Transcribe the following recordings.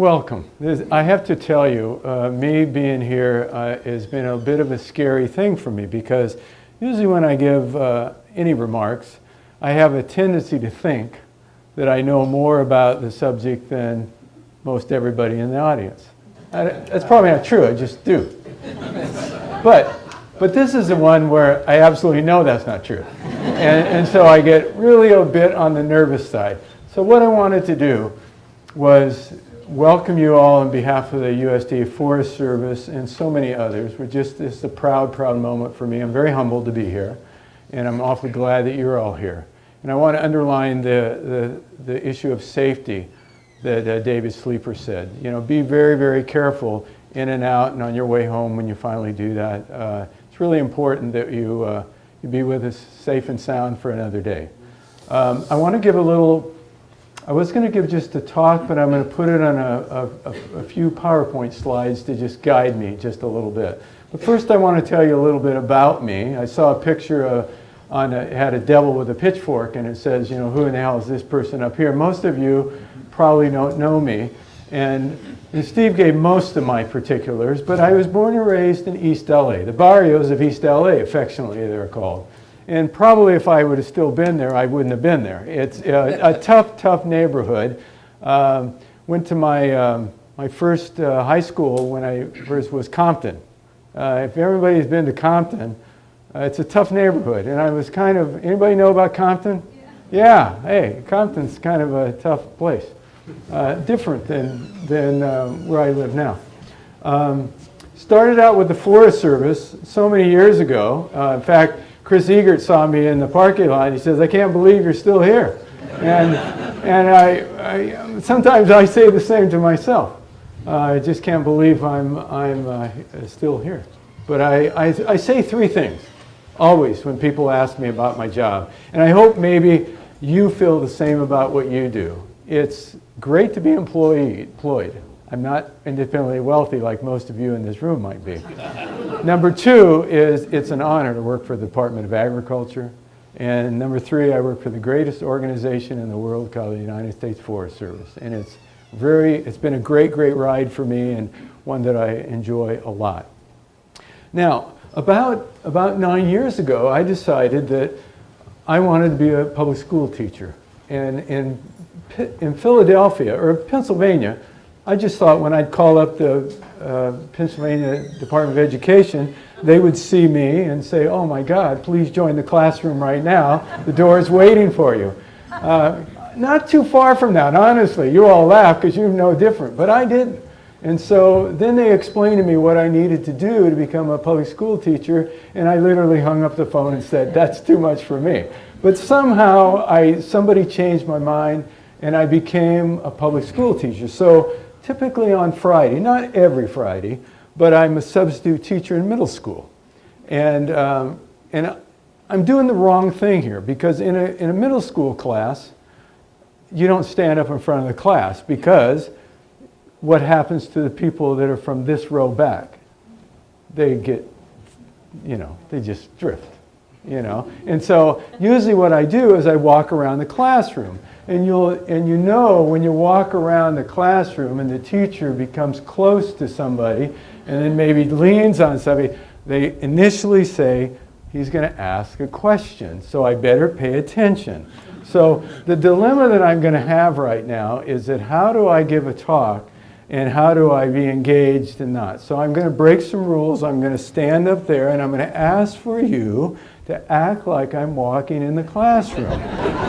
Welcome. I have to tell you, me being here has been a bit of a scary thing for me because usually when I give any remarks, I have a tendency to think that I know more about the subject than most everybody in the audience. That's probably not true, I just do. But this is the one where I absolutely know that's not true. And so I get really a bit on the nervous side. So what I wanted to do was welcome you all on behalf of the USDA Forest Service and so many others. It's a proud, proud moment for me. I'm very humbled to be here, and I'm awfully glad that you're all here. And I want to underline the issue of safety that David Sleeper said. You know, be very, very careful in and out and on your way home when you finally do that. It's really important that you be with us safe and sound for another day. I want to give I was going to give just a talk, but I'm going to put it on a few PowerPoint slides to just guide me just a little bit. But first I want to tell you a little bit about me. I saw a picture it had a devil with a pitchfork, and it says, you know, who in the hell is this person up here? Most of you probably don't know me. And Steve gave most of my particulars, but I was born and raised in East LA, the barrios of East LA, affectionately they're called. And probably if I would have still been there, I wouldn't have been there. It's a tough, tough neighborhood. Went to my first high school when I first was Compton. If everybody's been to Compton, it's a tough neighborhood. And I was anybody know about Compton? Yeah, hey, Compton's kind of a tough place. Different than where I live now. Started out with the Forest Service so many years ago. In fact, Chris Egert saw me in the parking lot. He says, "I can't believe you're still here." And I sometimes I say the same to myself. I just can't believe I'm still here. But I say three things always when people ask me about my job. And I hope maybe you feel the same about what you do. It's great to be employed. I'm not independently wealthy like most of you in this room might be. Number two is it's an honor to work for the Department of Agriculture. And number three, I work for the greatest organization in the world called the United States Forest Service. And it's been a great, great ride for me and one that I enjoy a lot. Now, about 9 years ago, I decided that I wanted to be a public school teacher. And in Philadelphia, or Pennsylvania, I just thought when I'd call up the Pennsylvania Department of Education, they would see me and say, "Oh my God, please join the classroom right now. The door is waiting for you." Not too far from that, honestly. You all laugh because you know different, but I didn't. And so then they explained to me what I needed to do to become a public school teacher, and I literally hung up the phone and said, "That's too much for me." But somehow somebody changed my mind, and I became a public school teacher. So typically on Friday, not every Friday, but I'm a substitute teacher in middle school. And I'm doing the wrong thing here because in a middle school class, you don't stand up in front of the class because what happens to the people that are from this row back? They get, they just drift, And so usually what I do is I walk around the classroom. And when you walk around the classroom and the teacher becomes close to somebody and then maybe leans on somebody, they initially say, he's going to ask a question, so I better pay attention. So the dilemma that I'm going to have right now is that how do I give a talk and how do I be engaged and not? So I'm going to break some rules. I'm going to stand up there and I'm going to ask for you to act like I'm walking in the classroom.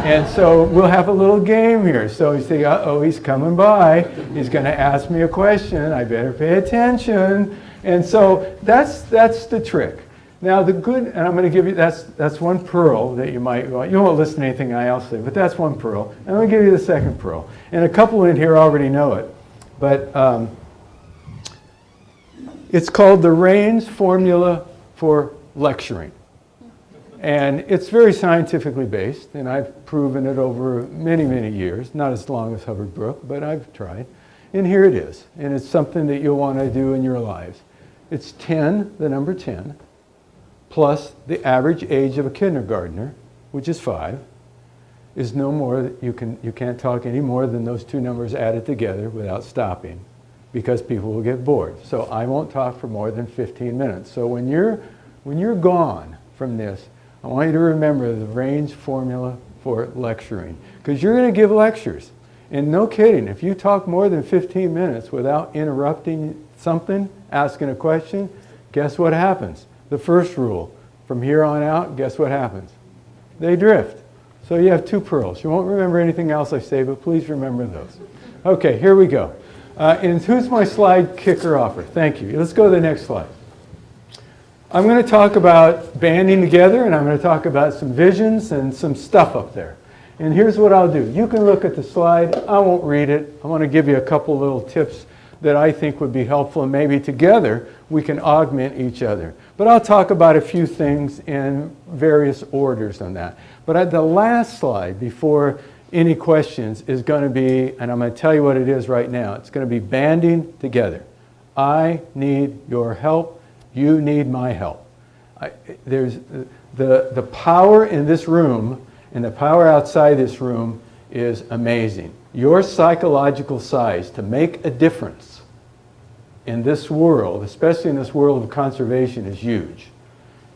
And so we'll have a little game here. So you say, uh-oh, he's coming by. He's going to ask me a question. I better pay attention. And so that's the trick. Now and I'm going to give you, that's one pearl that you might want. You won't listen to anything I else say, but that's one pearl. And I'm going to give you the second pearl. And a couple in here already know it. But it's called the Raines Formula for Lecturing. And it's very scientifically based, and I've proven it over many, many years, not as long as Hubbard Brook, but I've tried. And here it is, and it's something that you'll want to do in your lives. It's 10, the number 10, plus the average age of a kindergartner, which is 5, is no more, you can't talk any more than those two numbers added together without stopping, because people will get bored. So I won't talk for more than 15 minutes. So when you're gone from this, I want you to remember the range formula for lecturing, because you're going to give lectures. And no kidding, if you talk more than 15 minutes without interrupting something, asking a question, guess what happens? The first rule, from here on out, guess what happens? They drift. So you have two pearls. You won't remember anything else I say, but please remember those. Okay, here we go. And who's my slide kicker offer? Thank you. Let's go to the next slide. I'm going to talk about banding together, and I'm going to talk about some visions and some stuff up there. And here's what I'll do. You can look at the slide. I won't read it. I want to give you a couple little tips that I think would be helpful, and maybe together we can augment each other. But I'll talk about a few things in various orders on that. But at the last slide, before any questions, is going to be, and I'm going to tell you what it is right now, it's going to be banding together. I need your help. You need my help. There's the power in this room and the power outside this room is amazing. Your psychological size to make a difference in this world, especially in this world of conservation, is huge.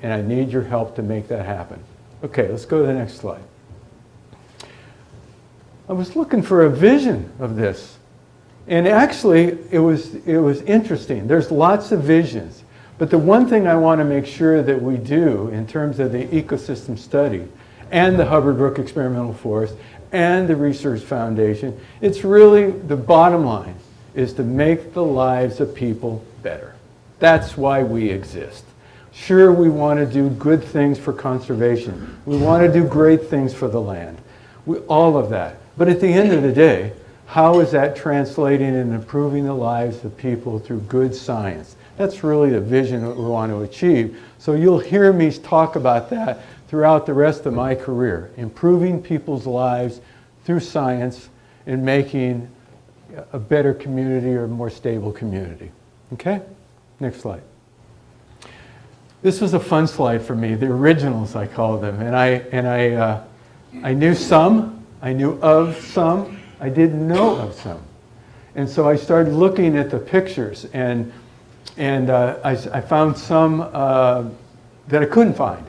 And I need your help to make that happen. Okay, let's go to the next slide. I was looking for a vision of this. And actually, it was interesting. There's lots of visions. But the one thing I want to make sure that we do in terms of the ecosystem study and the Hubbard Brook Experimental Forest and the Research Foundation, it's really the bottom line is to make the lives of people better. That's why we exist. Sure, we want to do good things for conservation. We want to do great things for the land. All of that. But at the end of the day, how is that translating and improving the lives of people through good science? That's really the vision that we want to achieve. So you'll hear me talk about that throughout the rest of my career, improving people's lives through science and making a better community or a more stable community. Okay? Next slide. This was a fun slide for me, the originals I call them. And I knew some, I knew of some, I didn't know of some. And so I started looking at the pictures and I found some that I couldn't find.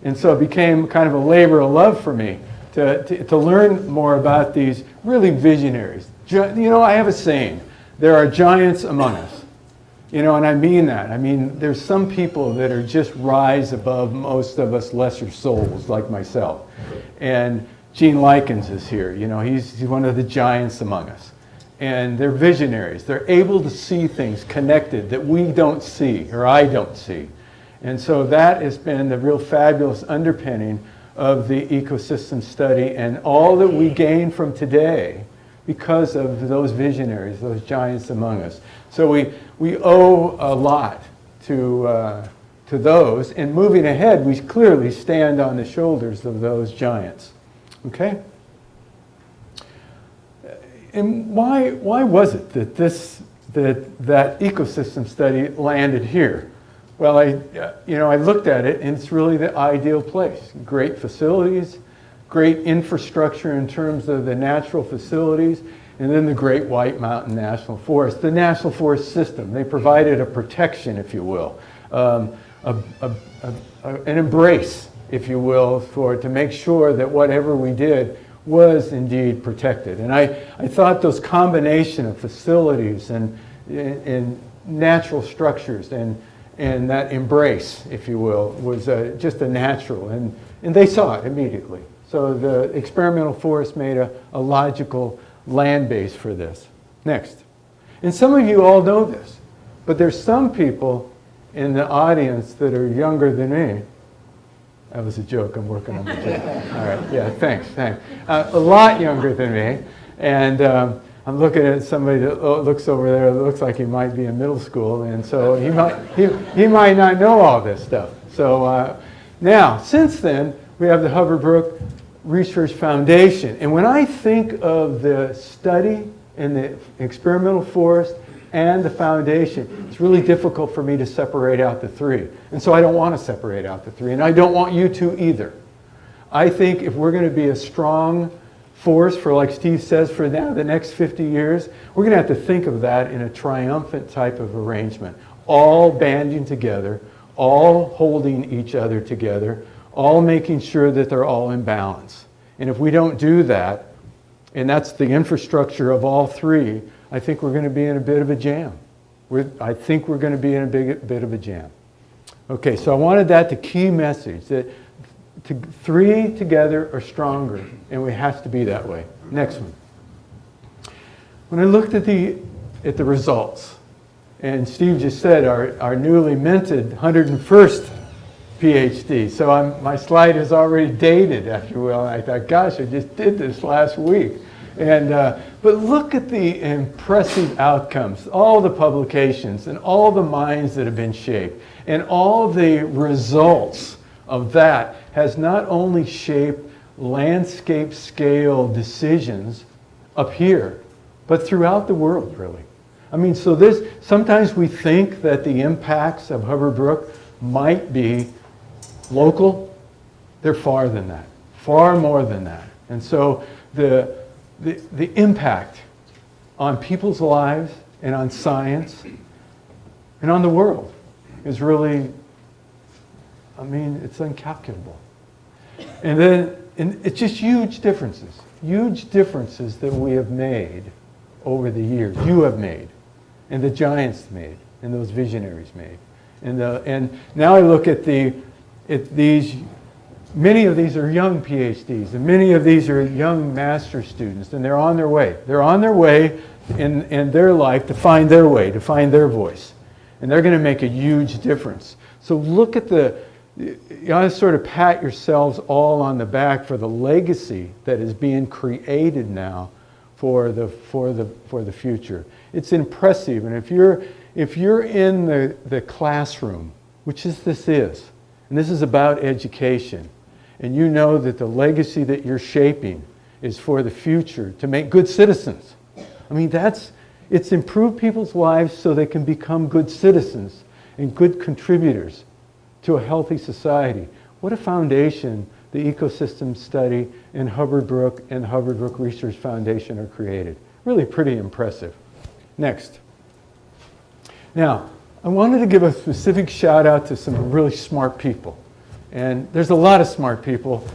And so it became kind of a labor of love for me to learn more about these really visionaries. You know, I have a saying, there are giants among us. You know, and I mean that. I mean, there's some people that are just rise above most of us lesser souls like myself. And Gene Likens is here. You know, he's one of the giants among us. And they're visionaries. They're able to see things connected that we don't see, or I don't see. And so that has been the real fabulous underpinning of the ecosystem study and all that we gain from today because of those visionaries, those giants among us. So we owe a lot to those. And moving ahead, we clearly stand on the shoulders of those giants. Okay? And why was it that that ecosystem study landed here? Well, I looked at it, and it's really the ideal place. Great facilities, great infrastructure in terms of the natural facilities, and then the Great White Mountain National Forest, the National Forest System. They provided a protection, if you will, an embrace, if you will, to make sure that whatever we did was indeed protected. And I thought those combination of facilities and natural structures and that embrace, if you will, was just a natural. And they saw it immediately. So the experimental forest made a logical land base for this. Next. And some of you all know this, but there's some people in the audience that are younger than me. That was a joke. I'm working on the joke. All right. Yeah, thanks. A lot younger than me. And I'm looking at somebody that looks over there that looks like he might be in middle school. And so he might not know all this stuff. So now, since then, we have the Hubbard Brook Research Foundation. And when I think of the study in the experimental forest and the foundation, it's really difficult for me to separate out the three. And so I don't want to separate out the three, and I don't want you to either. I think if we're going to be a strong force for, like Steve says, for now, the next 50 years, we're going to have to think of that in a triumphant type of arrangement. All banding together, all holding each other together, all making sure that they're all in balance. And if we don't do that, and that's the infrastructure of all three, I think we're going to be in a bit of a jam. I think we're going to be in a bit of a jam. Okay, so I wanted that the key message, that three together are stronger, and it has to be that way. Next one. When I looked at the results, and Steve just said our newly minted 101st PhD. So my slide is already dated, if you will. And I thought, gosh, I just did this last week. But look at the impressive outcomes, all the publications and all the minds that have been shaped. And all the results of that has not only shaped landscape scale decisions up here, but throughout the world, really. I mean, so sometimes we think that the impacts of Hubbard Brook might be local. They're far than that, far more than that. And so the impact on people's lives and on science and on the world is really, I mean, it's incalculable. And it's just huge differences that we have made over the years. You have made, and the giants made, and those visionaries made. And now I look at these, many of these are young PhDs, and many of these are young master students, and they're on their way. They're on their way in their life to find their way, to find their voice. And they're going to make a huge difference. So look at you ought to sort of pat yourselves all on the back for the legacy that is being created now for the future. It's impressive. And if you're in the classroom, which this is, and this is about education, and you know that the legacy that you're shaping is for the future to make good citizens. I mean, it's improved people's lives so they can become good citizens and good contributors to a healthy society. What a foundation the Ecosystem Study and Hubbard Brook and the Hubbard Brook Research Foundation are created. Really pretty impressive. Next. Now, I wanted to give a specific shout out to some really smart people. And there's a lot of smart people,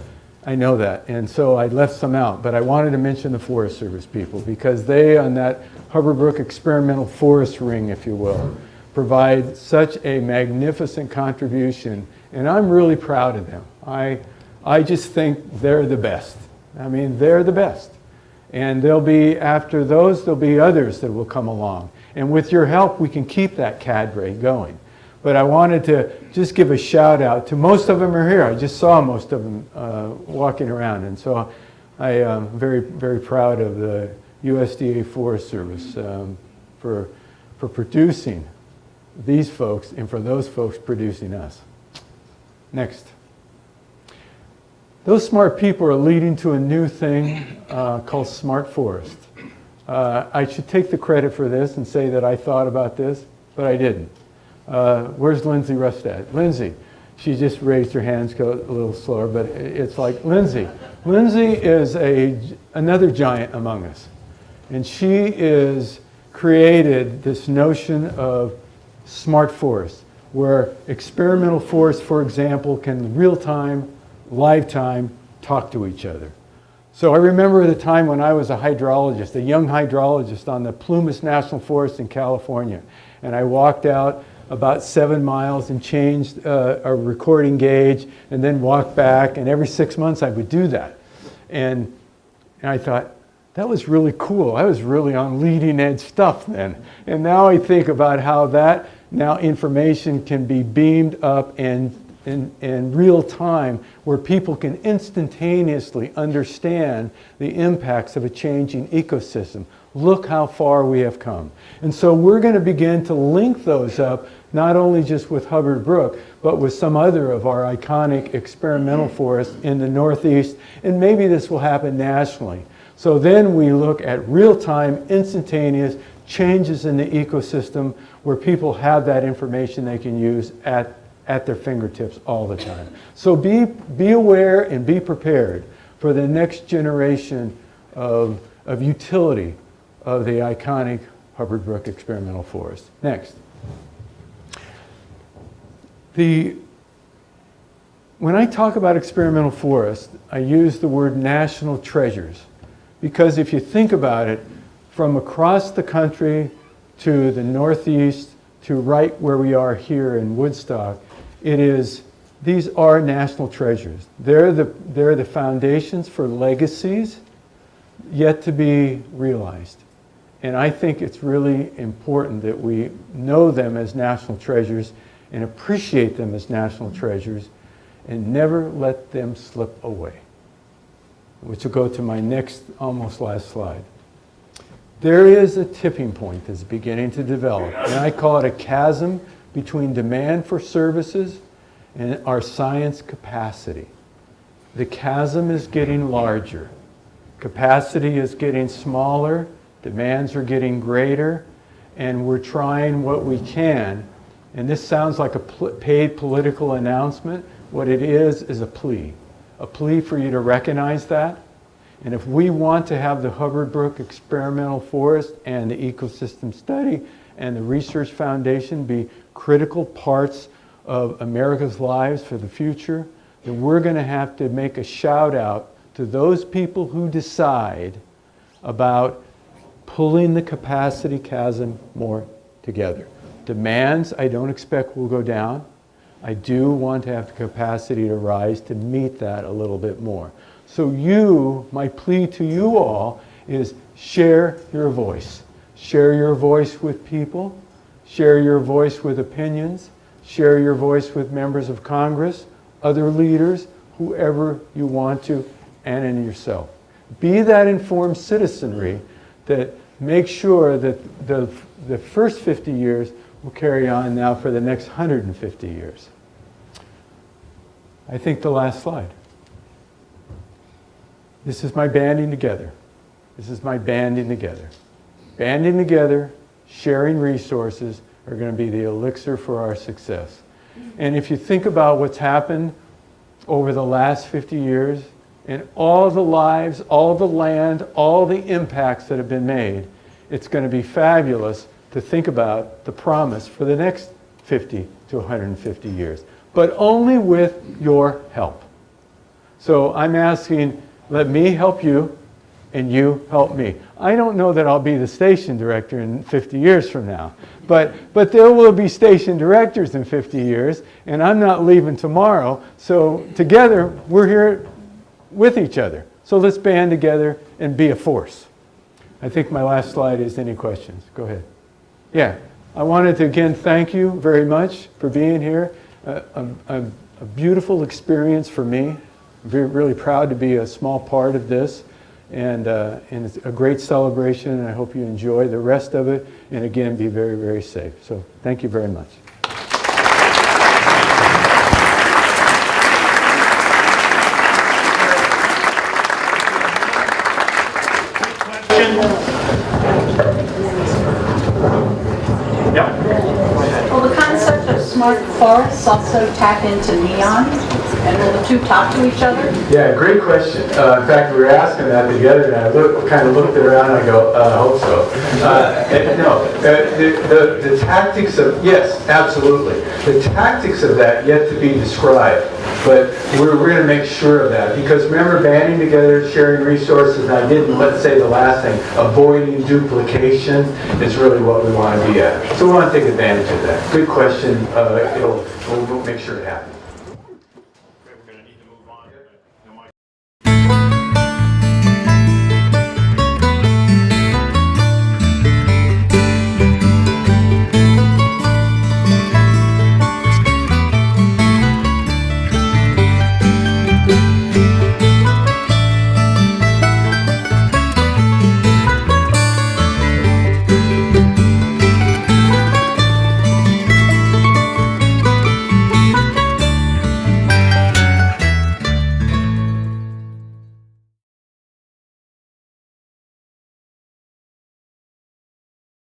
I know that, and so I left some out, but I wanted to mention the Forest Service people because they, on that Hubbard Brook experimental forest ring, if you will, provide such a magnificent contribution, and I'm really proud of them. I just think they're the best. I mean, they're the best. And after those, there'll be others that will come along. And with your help, we can keep that cadre going. But I wanted to just give a shout out to most of them are here. I just saw most of them walking around. And so I am very, very proud of the USDA Forest Service for producing these folks and for those folks producing us. Next. Those smart people are leading to a new thing called Smart Forest. I should take the credit for this and say that I thought about this, but I didn't. Where's Lindsay Rustad? Lindsay, she just raised her hands, go a little slower, but it's like Lindsay. Lindsay is another giant among us. And she is created this notion of smart forest, where experimental forests, for example, can real-time, live-time, talk to each other. So I remember the time when I was a hydrologist, a young hydrologist on the Plumas National Forest in California. And I walked out about 7 miles and changed a recording gauge and then walked back. And every 6 months I would do that. And I thought, that was really cool. I was really on leading edge stuff then. And now I think about how that now information can be beamed up and in real time where people can instantaneously understand the impacts of a changing ecosystem. Look how far we have come. And so we're going to begin to link those up, not only just with Hubbard Brook, but with some other of our iconic experimental forests in the Northeast, and maybe this will happen nationally. So then we look at real-time, instantaneous changes in the ecosystem where people have that information they can use at at their fingertips all the time. So be aware and be prepared for the next generation of utility of the iconic Hubbard Brook Experimental Forest. Next. When I talk about experimental forest, I use the word national treasures, because if you think about it, from across the country to the Northeast to right where we are here in Woodstock, these are national treasures. They're the foundations for legacies yet to be realized. And I think it's really important that we know them as national treasures and appreciate them as national treasures and never let them slip away, which will go to my next, almost last slide. There is a tipping point that's beginning to develop, and I call it a chasm between demand for services and our science capacity. The chasm is getting larger. Capacity is getting smaller, demands are getting greater, and we're trying what we can. And this sounds like a paid political announcement. What it is a plea for you to recognize that. And if we want to have the Hubbard Brook Experimental Forest and the Ecosystem Study and the Research Foundation be critical parts of America's lives for the future, then we're going to have to make a shout out to those people who decide about pulling the capacity chasm more together. Demands, I don't expect will go down. I do want to have the capacity to rise to meet that a little bit more. So my plea to you all is share your voice. Share your voice with people. Share your voice with opinions. Share your voice with members of Congress, other leaders, whoever you want to, and in yourself. Be that informed citizenry that makes sure that the first 50 years will carry on now for the next 150 years. I think the last slide. This is my banding together. This is my banding together. Banding together, sharing resources are going to be the elixir for our success. And if you think about what's happened over the last 50 years, and all the lives, all the land, all the impacts that have been made, it's going to be fabulous to think about the promise for the next 50 to 150 years, but only with your help. So I'm asking, let me help you and you help me. I don't know that I'll be the station director in 50 years from now, but there will be station directors in 50 years, and I'm not leaving tomorrow, so together we're here with each other. So let's band together and be a force. I think my last slide is any questions. Go ahead. Yeah, I wanted to again thank you very much for being here. A beautiful experience for me. I'm really proud to be a small part of this, and it's a great celebration, and I hope you enjoy the rest of it, and again, be very, very safe. So thank you very much. Will the concept of smart forests also tap into neon? And will the two talk to each other? Yeah, great question. In fact, we were asking that together, and I kind of looked around and I go, I hope so. No, the tactics of, yes, absolutely. The tactics of that yet to be described, but we're going to make sure of that, because remember, banding together, sharing resources, and I didn't, let's say the last thing, avoiding duplication is really what we want to be at. So we want to take advantage of that. Good question. We'll make sure it happens.